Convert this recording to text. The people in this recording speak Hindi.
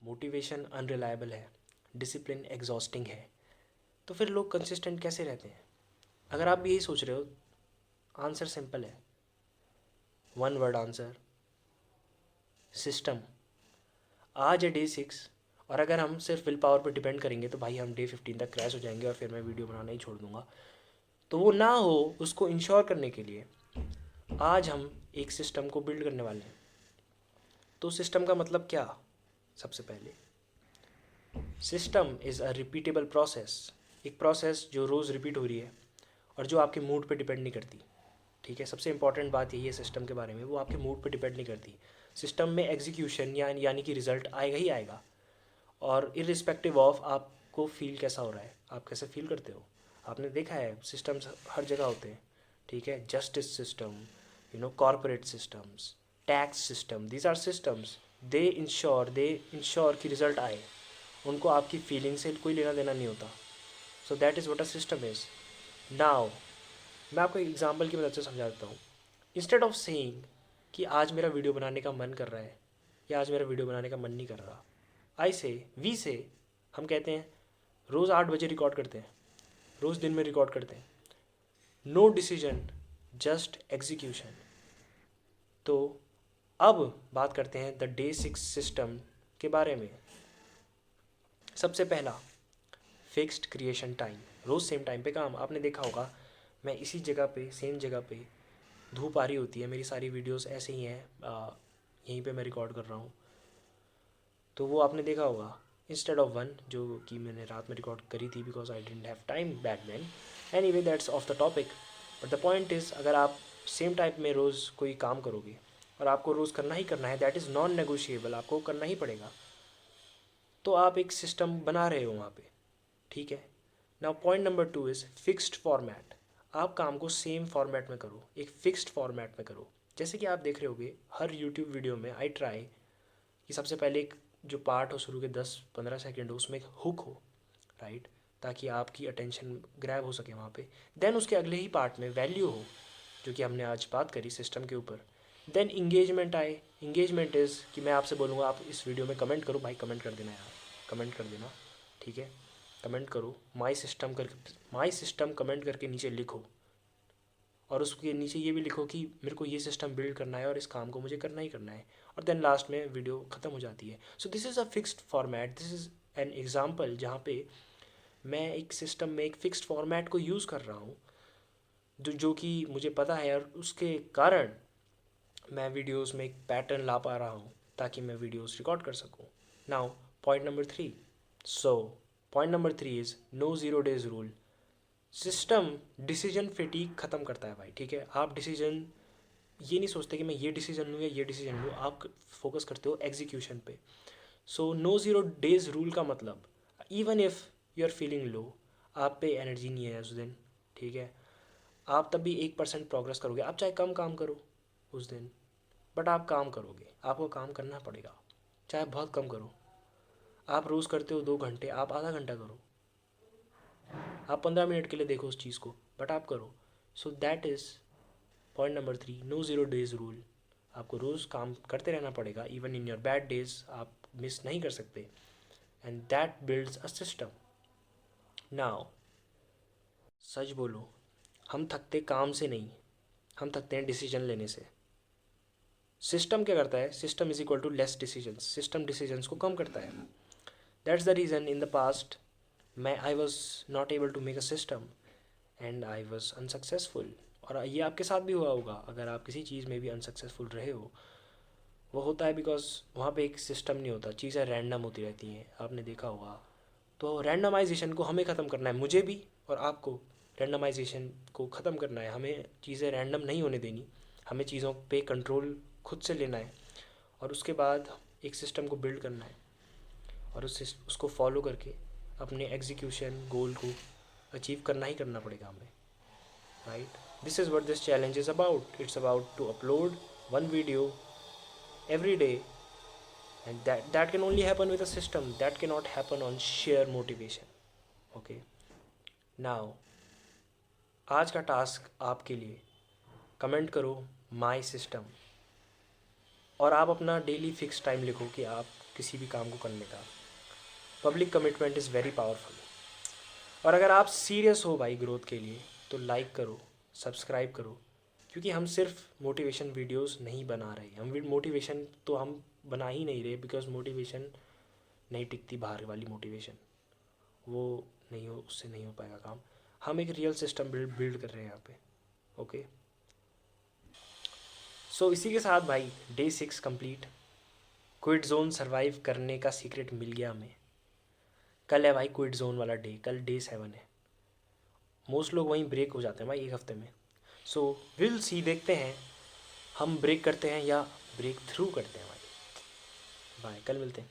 मोटिवेशन अनरिलायबल है, डिसिप्लिन एग्जॉस्टिंग है, तो फिर लोग कंसिस्टेंट कैसे रहते हैं? अगर आप भी यही सोच रहे हो, आंसर सिंपल है, वन वर्ड आंसर, सिस्टम। आज है डे 6 और अगर हम सिर्फ विल पावर पर डिपेंड करेंगे तो भाई हम डे 15 तक क्रैश हो जाएंगे और फिर मैं वीडियो बनाना ही छोड़ दूंगा। तो वो ना हो, उसको इंश्योर करने के लिए आज हम एक सिस्टम को बिल्ड करने वाले हैं। तो सिस्टम का मतलब क्या? सबसे पहले, system is a repeatable process, एक प्रोसेस जो रोज़ रिपीट हो रही है और जो आपके मूड पे डिपेंड नहीं करती। ठीक है, सबसे इंपॉर्टेंट बात यही है सिस्टम के बारे में, वो आपके मूड पे डिपेंड नहीं करती। सिस्टम में एग्जीक्यूशन यानी कि रिजल्ट आएगा ही आएगा, और इरिस्पेक्टिव ऑफ आपको फील कैसा हो रहा है, आप कैसे फील करते हो। आपने देखा है सिस्टम्स हर जगह होते हैं। ठीक है, justice system, corporate systems, tax system, these are systems, they ensure कि रिजल्ट आए, उनको आपकी फीलिंग से कोई लेना देना नहीं होता। सो that is what a system is. Now मैं आपको एक एग्जांपल की मदद से समझा देता हूँ। इंस्टेड ऑफ सेइंग कि आज मेरा वीडियो बनाने का मन कर रहा है या आज मेरा वीडियो बनाने का मन नहीं कर रहा, आई से वी से हम कहते हैं रोज़ 8 बजे रिकॉर्ड करते हैं, रोज़ दिन में रिकॉर्ड करते हैं। No decision, just execution. तो अब बात करते हैं द डे 6 सिस्टम के बारे में। सबसे पहला, फिक्स्ड क्रिएशन टाइम, रोज़ सेम टाइम पे काम। आपने देखा होगा मैं इसी जगह पे, सेम जगह पे, धूप आ रही होती है, मेरी सारी वीडियोस ऐसे ही हैं, यहीं पे मैं रिकॉर्ड कर रहा हूँ। तो वो आपने देखा होगा, इंस्टेड ऑफ 1 जो कि मैंने रात में रिकॉर्ड करी थी because I didn't have time back then. Anyway that's off the topic, but the point is अगर आप सेम टाइप में रोज़ कोई काम करोगे और आपको रोज़ करना ही करना है, दैट इज़ नॉन नेगोशिएबल, आपको करना ही पड़ेगा, तो आप एक सिस्टम बना रहे हो वहाँ पे। ठीक है, now point number 2 is fixed format. आप काम को सेम फॉर्मेट में करो, एक फिक्स्ड फॉर्मेट में करो। जैसे कि आप देख रहे होगे हर यूट्यूब वीडियो में आई ट्राई कि सबसे पहले एक जो पार्ट हो शुरू के 10-15 सेकेंड हो, उसमें एक हुक हो, राइट, ताकि आपकी अटेंशन ग्रैब हो सके वहाँ पे। देन उसके अगले ही पार्ट में वैल्यू हो, जो कि हमने आज बात करी सिस्टम के ऊपर। देन इंगेजमेंट आए। इंगेजमेंट इज़ कि मैं आपसे बोलूँगा आप इस वीडियो में कमेंट करो, भाई कमेंट कर देना यार, कमेंट कर देना। ठीक है, कमेंट करो, माई सिस्टम कमेंट करके नीचे लिखो, और उसके नीचे ये भी लिखो कि मेरे को ये सिस्टम बिल्ड करना है और इस काम को मुझे करना ही करना है, और देन लास्ट में वीडियो ख़त्म हो जाती है। So this is a fixed format, this is an example जहाँ पे मैं एक सिस्टम में एक फिक्स्ड फॉर्मेट को यूज़ कर रहा हूँ, जो कि मुझे पता है, और उसके कारण मैं वीडियोस में एक पैटर्न ला पा रहा हूँ ताकि मैं वीडियोस रिकॉर्ड कर सकूँ। Now point number 3। So point number 3 is no zero days rule. System decision fatigue ख़त्म करता है भाई। ठीक है, आप डिसीजन ये नहीं सोचते कि मैं ये डिसीजन लूँ या ये डिसीजन लूँ, आप फोकस करते हो एग्जीक्यूशन पे। So no zero days rule का मतलब, even if you are feeling low, आप पे एनर्जी नहीं है उस दिन, ठीक है, आप तब भी 1% प्रोग्रेस करोगे, आप चाहे कम काम करो उस दिन, बट आप काम करोगे, आपको काम करना पड़ेगा, चाहे बहुत कम करो। आप रोज़ करते हो 2 घंटे, आप आधा घंटा करो, आप 15 मिनट के लिए देखो उस चीज़ को, बट आप करो। So that is point number 3, no zero days rule. आपको रोज़ काम करते रहना पड़ेगा, even in your bad days आप मिस नहीं कर सकते, and that builds a system. Now सच बोलो, हम थकते काम से नहीं, हम थकते हैं डिसीजन लेने से। सिस्टम क्या करता है? System is equal to less decisions, system decisions को कम करता है। That's the reason in the past मैं I was not able to make a system and I was unsuccessful. और ये आपके साथ भी हुआ होगा, अगर आप किसी चीज़ में भी अनसक्सेसफुल रहे हो, वो होता है बिकॉज वहाँ पे एक सिस्टम नहीं होता, चीज़ें रैंडम होती रहती हैं, आपने देखा होगा। तो रैंडमाइजेशन को हमें ख़त्म करना है, मुझे भी और आपको। रैंडमाइजेशन को ख़त्म करना है, हमें चीज़ें रैंडम नहीं होने देनी, हमें चीज़ों पे कंट्रोल खुद से लेना है, और उसके बाद एक सिस्टम को बिल्ड करना है, और उसको फॉलो करके अपने एग्जीक्यूशन गोल को अचीव करना ही करना पड़ेगा हमें, right. This is what this challenge is about. It's about to upload one video every day, and that can only happen with a system, that cannot happen on sheer motivation. Okay, now आज का टास्क आपके लिए, कमेंट करो माई सिस्टम, और आप अपना डेली फिक्स टाइम लिखो कि आप किसी भी काम को करने का। Public commitment is very powerful. और अगर आप सीरियस हो भाई ग्रोथ के लिए तो लाइक करो, सब्सक्राइब करो, क्योंकि हम सिर्फ मोटिवेशन वीडियोस नहीं बना रहे। हम मोटिवेशन तो हम बना ही नहीं रहे, बिकॉज मोटिवेशन नहीं टिकती, बाहर वाली मोटिवेशन वो नहीं हो, उससे नहीं हो पाएगा काम। हम एक रियल सिस्टम बिल्ड कर रहे हैं यहाँ पे। ओके, सो इसी के साथ भाई day 6 complete. Quit zone survive करने का सीक्रेट मिल गया हमें। कल है भाई क्विट जोन वाला डे, कल डे 7 है। मोस्ट लोग वहीं ब्रेक हो जाते हैं भाई एक हफ्ते में। सो विल सी, देखते हैं हम ब्रेक करते हैं या ब्रेक थ्रू करते हैं भाई। बाय, कल मिलते हैं।